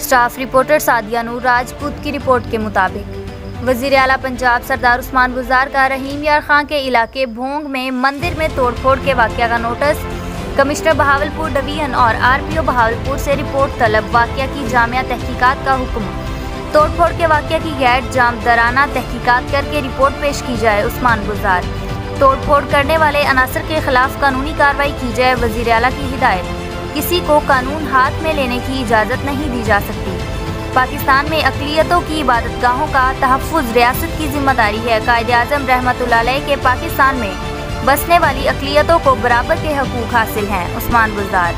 Staff reporter Sadia नूर राजपूत की report के मुताबिक वज़ीर आला पंजाब सरदार उस्मान गुजार का रहीम यार खां के इलाके भोंग में मंदिर में तोड़फोड़ के वाक़या का नोटिस। कमिश्नर बहावलपुर डिवीजन और आरपीओ बहावलपुर से रिपोर्ट तलब। वाक़या की जामिया तहकीकात का हुक्म। तोड़फोड़ के वाक़या की गैर जामदराना तहकीकात करके रिपोर्ट पेश की जाए। उस्मान गुजार। तोड़फोड़ करने वाले अनासर के खिलाफ कानूनी कार्रवाई की जाए। वज़ीर आला की हिदायत। किसी को कानून हाथ में लेने की इजाज़त नहीं दी जा सकती। पाकिस्तान में अक़लियतों की इबादतगाहों का तहफ़्फ़ुज़ रियासत की जिम्मेदारी है। कायदे-आज़म रहमतुल्लाह अलैह के पाकिस्तान में बसने वाली अक़लियतों को बराबर के हकूक़ हासिल हैं। उस्मान गुजार।